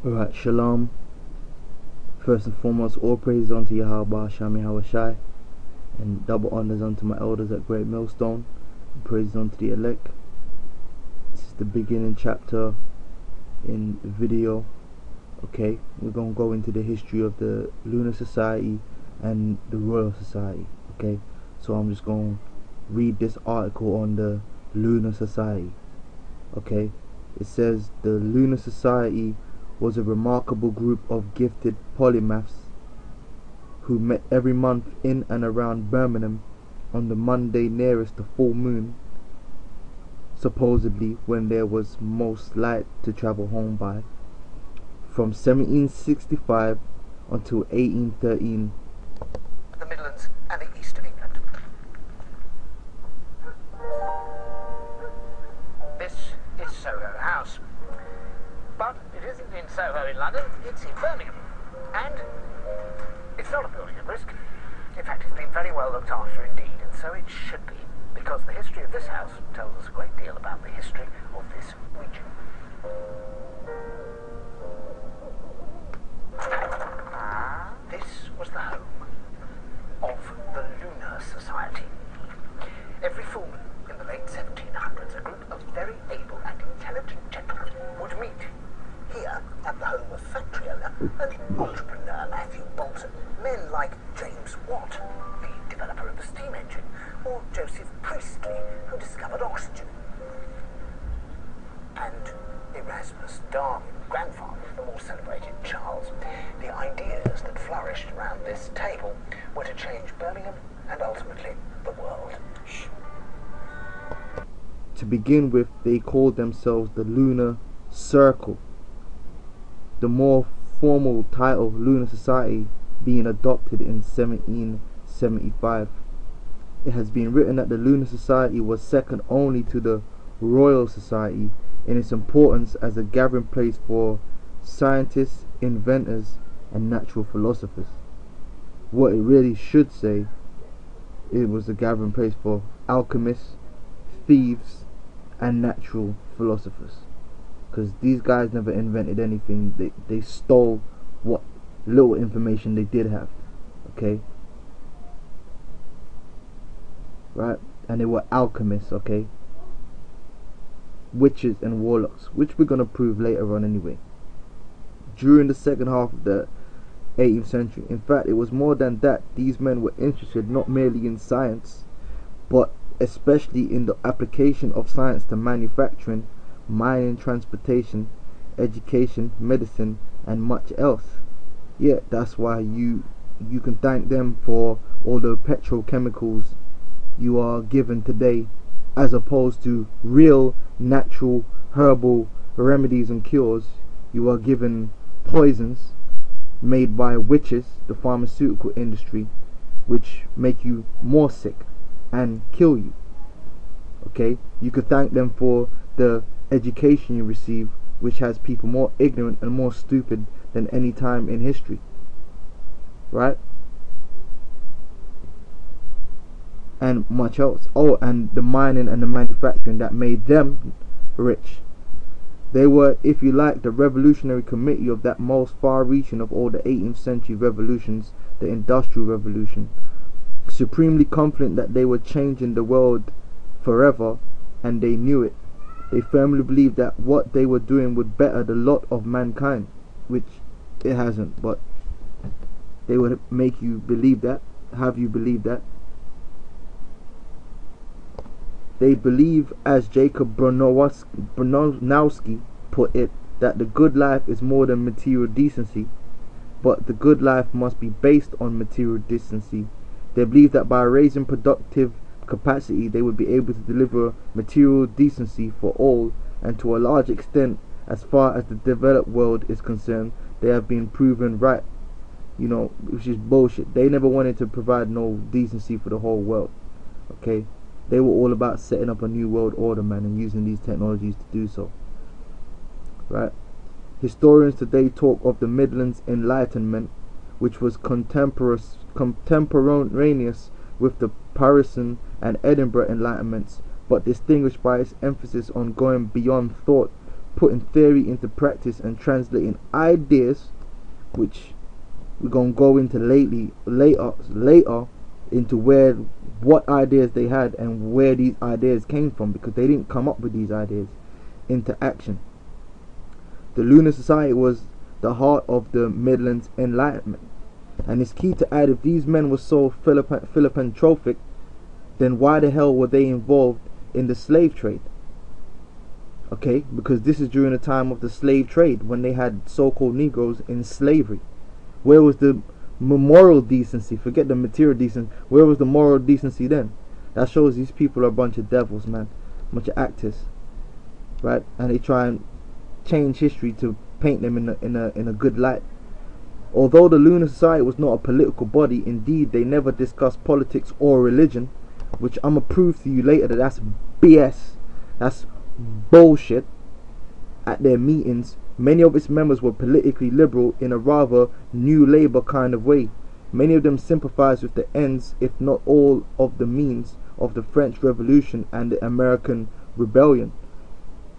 Alright, shalom. First and foremost, all praise unto Yahweh Shami Hawashai, and double honors unto my elders at Great Millstone, and praise unto the elect. This is the beginning chapter in the video. Okay, we're going to go into the history of the Lunar Society and the Royal Society. Okay, so I'm just going to read this article on the Lunar Society. Okay, it says the Lunar Society was a remarkable group of gifted polymaths who met every month in and around Birmingham on the Monday nearest the full moon, supposedly when there was most light to travel home by, from 1765 until 1813. The Midlands and the east of England. This is Soho House. But it isn't in Soho in London, it's in Birmingham. And it's not a building at risk. In fact, it's been very well looked after indeed, and so it should be, because the history of this house tells us a great deal about the history of this region. This was the home of the Lunar Society. Every full moon in the late 1700s, a group of very able and intelligent gentlemen would meet here at the home of factory owner and entrepreneur Matthew Boulton. Men like James Watt, the developer of the steam engine, or Joseph Priestley, who discovered oxygen, and Erasmus Darwin, grandfather of the more celebrated Charles. The ideas that flourished around this table were to change Birmingham and ultimately the world. To begin with, they called themselves the Lunar Circle, the more formal title Lunar Society being adopted in 1775. It has been written that the Lunar Society was second only to the Royal Society in its importance as a gathering place for scientists, inventors, and natural philosophers. What it really should say, it was a gathering place for alchemists, thieves, and natural philosophers. Because these guys never invented anything. They stole what little information they did have. Okay? Right? And they were alchemists, okay? Witches and warlocks, which we're going to prove later on anyway. During the second half of the 18th century, in fact, it was more than that. These men were interested not merely in science, but especially in the application of science to manufacturing, mining, transportation, education, medicine, and much else. Yeah, that's why you can thank them for all the petrochemicals you are given today, as opposed to real natural herbal remedies and cures. You are given poisons made by witches, the pharmaceutical industry, which make you more sick and kill you. Okay, you could thank them for the education you receive, which has people more ignorant and more stupid than any time in history. Right? And much else. Oh, and the mining and the manufacturing that made them rich. They were, if you like, the revolutionary committee of that most far-reaching of all the 18th century revolutions, the Industrial Revolution. Supremely confident that they were changing the world forever, and they knew it. They firmly believed that what they were doing would better the lot of mankind, which it hasn't, but they would make you believe that, have you believe that. They believe, as Jacob Bronowski put it, that the good life is more than material decency, but the good life must be based on material decency. They believe that by raising productive capacity, they would be able to deliver material decency for all, and to a large extent, as far as the developed world is concerned, they have been proven right. You know, which is bullshit. They never wanted to provide no decency for the whole world. Okay? They were all about setting up a new world order, man, and using these technologies to do so. Right? Historians today talk of the Midlands Enlightenment, which was contemporaneous with the Parisian and Edinburgh Enlightenments, but distinguished by its emphasis on going beyond thought, putting theory into practice, and translating ideas, which we're gonna go into later into what ideas they had and where these ideas came from, because they didn't come up with these ideas, into action. The Lunar Society was the heart of the Midlands Enlightenment, and it's key to add, if these men were so philanthropic, then why the hell were they involved in the slave trade? Okay, because this is during the time of the slave trade, when they had so-called Negroes in slavery. Where was the moral decency? Forget the material decency. Where was the moral decency then? That shows these people are a bunch of devils, man, a bunch of actors, right? And they try and change history to paint them in a good light. Although the Lunar Society was not a political body, indeed they never discussed politics or religion, which I'm gonna prove to you later that that's BS, that's bullshit. At their meetings, many of its members were politically liberal in a rather New Labour kind of way. Many of them sympathized with the ends, if not all of the means, of the French Revolution and the American Rebellion.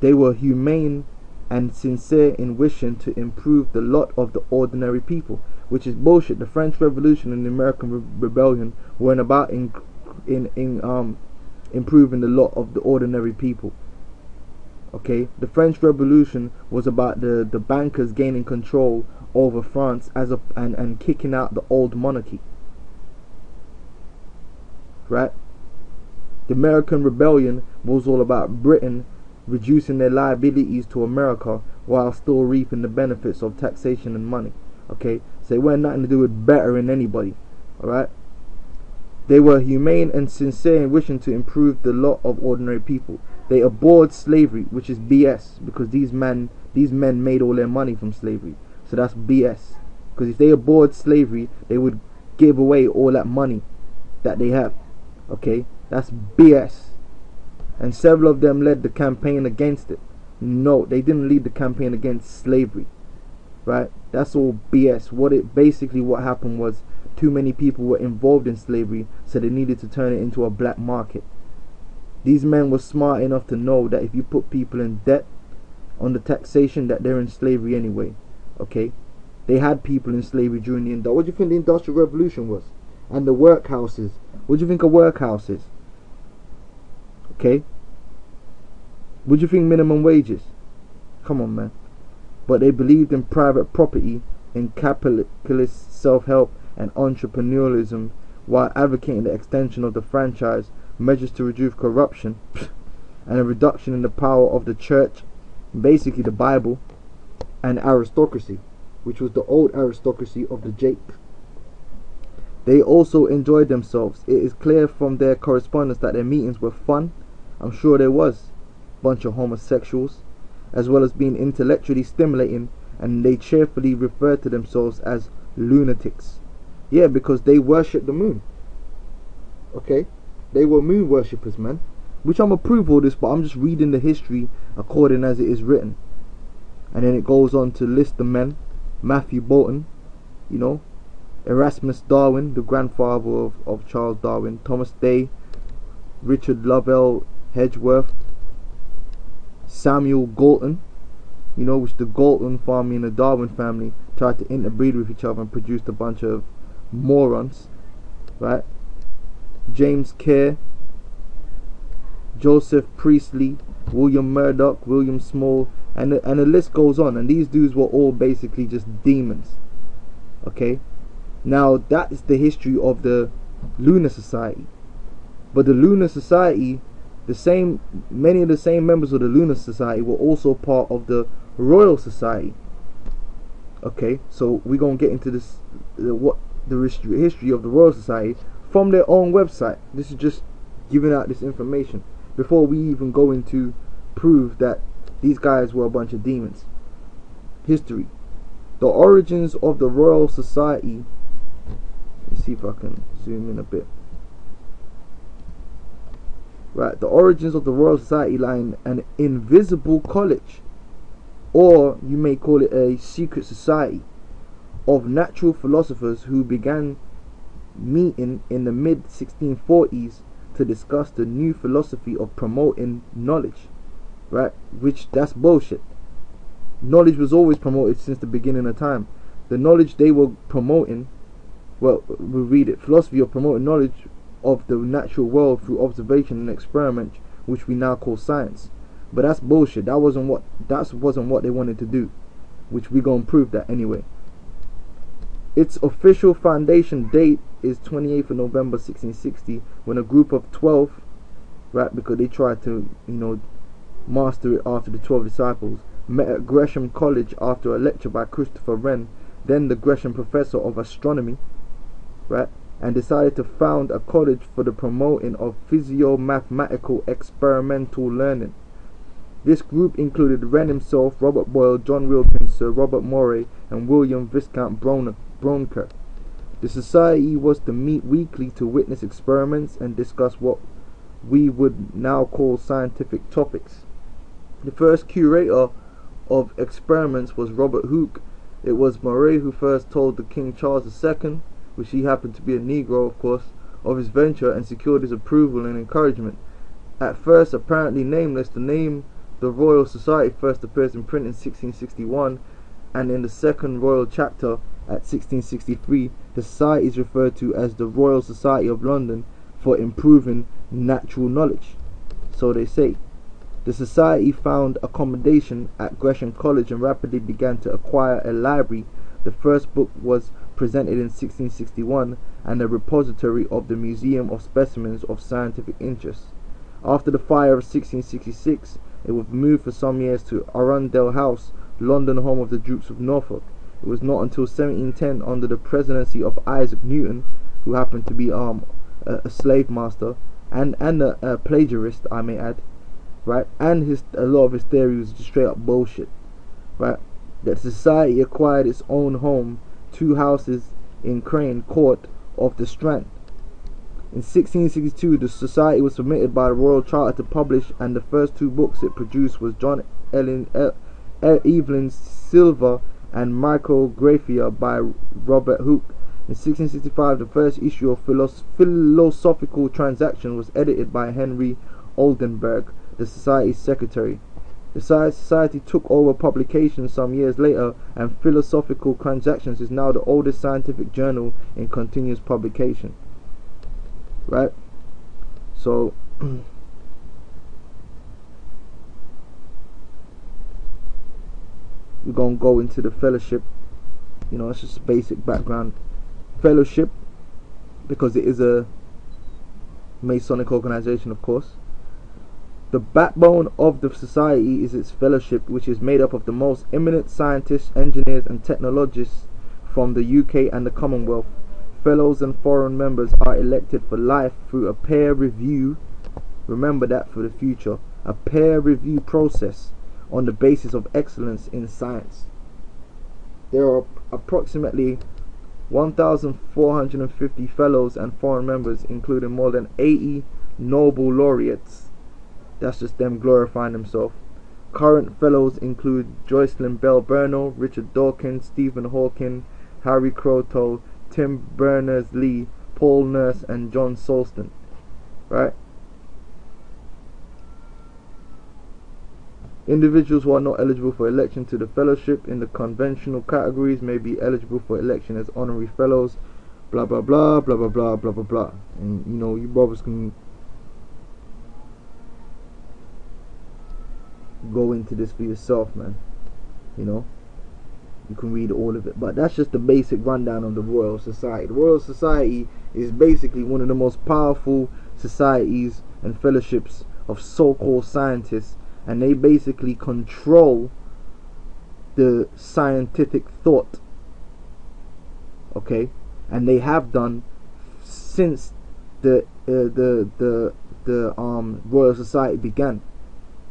They were humane and sincere in wishing to improve the lot of the ordinary people, which is bullshit. The French Revolution and the American Rebellion weren't about improving the lot of the ordinary people. Okay, the French Revolution was about the bankers gaining control over France and kicking out the old monarchy. Right? The American Rebellion was all about Britain reducing their liabilities to America while still reaping the benefits of taxation and money. Okay, so it had nothing to do with bettering anybody. Alright? They were humane and sincere in wishing to improve the lot of ordinary people. They abhorred slavery, which is BS, because these men made all their money from slavery. So that's BS. Because if they abhorred slavery, they would give away all that money that they have. Okay, that's BS. And several of them led the campaign against it. No, they didn't lead the campaign against slavery. Right? That's all BS. What happened was, too many people were involved in slavery, so they needed to turn it into a black market. These men were smart enough to know that if you put people in debt on the taxation, that they're in slavery anyway. Okay, they had people in slavery during the what do you think the Industrial Revolution was? And the workhouses. What do you think a workhouse is? Okay, what do you think minimum wages? Come on, man. But they believed in private property, in capitalist self-help and entrepreneurialism, while advocating the extension of the franchise, measures to reduce corruption, and a reduction in the power of the church, basically the Bible, and aristocracy, which was the old aristocracy of the Jake. They also enjoyed themselves. It is clear from their correspondence that their meetings were fun. I'm sure there was a bunch of homosexuals, as well as being intellectually stimulating, and they cheerfully referred to themselves as lunatics. Yeah, because they worship the moon. Okay, they were moon worshippers, man. Which I'm gonna prove all this, but I'm just reading the history according as it is written. And then it goes on to list the men: Matthew Boulton, you know, Erasmus Darwin, the grandfather of Charles Darwin, Thomas Day, Richard Lovell Hedgeworth, Samuel Galton, you know, which the Galton family and the Darwin family tried to interbreed with each other and produced a bunch of morons, right? James Kerr, Joseph Priestley, William Murdoch, William Small, and the list goes on. And these dudes were all basically just demons. Okay, now that is the history of the Lunar Society. But the Lunar Society, many of the same members of the Lunar Society were also part of the Royal Society. Okay, so we're gonna get into this, the history of the Royal Society from their own website. This is just giving out this information before we even go into prove that these guys were a bunch of demons. History. The origins of the Royal Society. Let me see if I can zoom in a bit. Right, the origins of the Royal Society lie in an invisible college, or you may call it a secret society, of natural philosophers who began meeting in the mid 1640s to discuss the new philosophy of promoting knowledge, right? Which, that's bullshit. Knowledge was always promoted since the beginning of time. The knowledge they were promoting, well, we read it, philosophy of promoting knowledge of the natural world through observation and experiment, which we now call science. But that's bullshit. That wasn't what they wanted to do, which we gonna prove that anyway. Its official foundation date is 28th of November 1660, when a group of 12, right, because they tried to, master it after the 12 disciples, met at Gresham College after a lecture by Christopher Wren, then the Gresham Professor of Astronomy, right, and decided to found a college for the promoting of physio-mathematical experimental learning. This group included Wren himself, Robert Boyle, John Wilkins, Sir Robert Moray, and William Viscount Brouncker. The society was to meet weekly to witness experiments and discuss what we would now call scientific topics. The first curator of experiments was Robert Hooke. It was Moray who first told the King Charles II, which he happened to be a Negro, of course, of his venture and secured his approval and encouragement. At first apparently nameless, the name the Royal Society first appears in print in 1661, and in the second Royal Chapter at 1663, the society is referred to as the Royal Society of London for improving natural knowledge. So they say. The society found accommodation at Gresham College and rapidly began to acquire a library. The first book was presented in 1661 and a repository of the Museum of Specimens of Scientific Interest. After the fire of 1666, it was moved for some years to Arundel House, London, home of the Dukes of Norfolk. It was not until 1710, under the presidency of Isaac Newton, who happened to be a slave master and a plagiarist, I may add, right, and a lot of his theory was just straight up bullshit, right, that society acquired its own home, 2 houses in Crane Court of the Strand. In 1662, the society was permitted by the Royal Charter to publish, and the first 2 books it produced was John Evelyn Silver and Micrographia by Robert Hooke. In 1665, the first issue of Philosophical Transactions was edited by Henry Oldenburg, the society's secretary. The society took over publication some years later, and Philosophical Transactions is now the oldest scientific journal in continuous publication. Right? So we're gonna go into the fellowship. It's just a basic background. Fellowship, because it is a Masonic organization, of course. The backbone of the society is its fellowship, which is made up of the most eminent scientists, engineers and technologists from the UK and the Commonwealth. Fellows and foreign members are elected for life through a peer review, remember that for the future, a peer review process on the basis of excellence in science. There are approximately 1,450 fellows and foreign members, including more than 80 Nobel laureates. That's just them glorifying themselves. Current fellows include Jocelyn Bell Burnell, Richard Dawkins, Stephen Hawking, Harry Kroto, Tim Berners-Lee, Paul Nurse and John Solston. Right? Individuals who are not eligible for election to the fellowship in the conventional categories may be eligible for election as honorary fellows. Blah blah blah blah blah blah blah blah blah. And you brothers can go into this for yourself, man. You can read all of it, but that's just the basic rundown of the Royal Society. The Royal Society is basically one of the most powerful societies and fellowships of so-called scientists, and they basically control the scientific thought, okay, and they have done since the Royal Society began,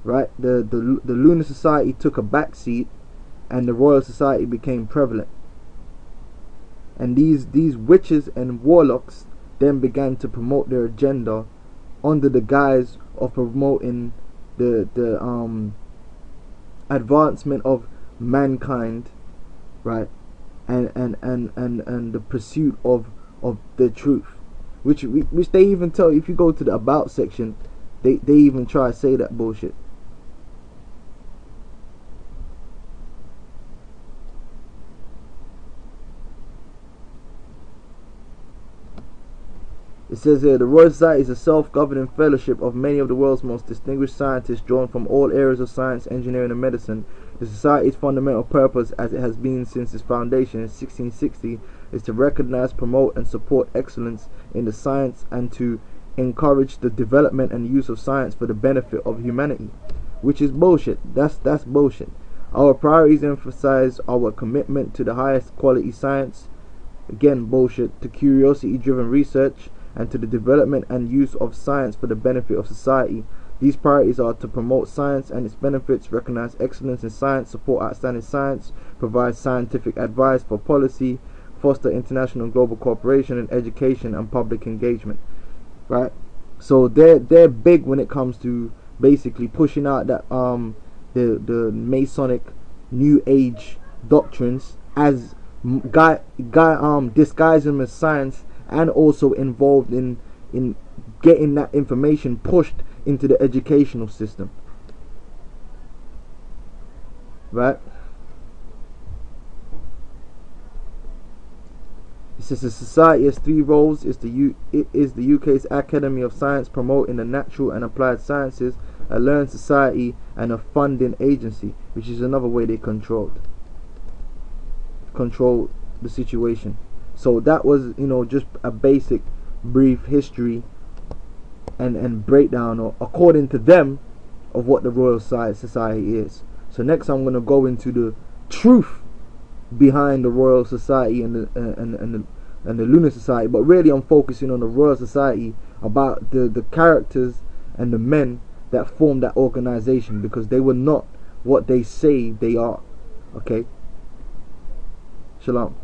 right? The Lunar Society took a back seat, and the Royal Society became prevalent. And these witches and warlocks then began to promote their agenda under the guise of promoting the advancement of mankind, right? And the pursuit of the truth. which they even tell, if you go to the about section, they even try to say that bullshit. It says here, the Royal Society is a self-governing fellowship of many of the world's most distinguished scientists drawn from all areas of science, engineering and medicine. The Society's fundamental purpose, as it has been since its foundation in 1660, is to recognize, promote and support excellence in the science and to encourage the development and use of science for the benefit of humanity. Which is bullshit. That's bullshit. Our priorities emphasize our commitment to the highest quality science, again bullshit, to curiosity-driven research, and to the development and use of science for the benefit of society. These priorities are to promote science and its benefits, recognize excellence in science, support outstanding science, provide scientific advice for policy, foster international and global cooperation in education and public engagement. Right? So they're big when it comes to basically pushing out that the Masonic New Age doctrines as disguise them as science, and also involved in getting that information pushed into the educational system. Right? It says the society has three roles. It is the UK's Academy of Science, promoting the natural and applied sciences, a learned society, and a funding agency, which is another way they control the situation. So that was, just a basic brief history and breakdown, or according to them, of what the Royal Society is. So next I'm going to go into the truth behind the Royal Society and the Lunar Society, but really I'm focusing on the Royal Society, about the characters and the men that formed that organization, because they were not what they say they are. Okay? Shalom.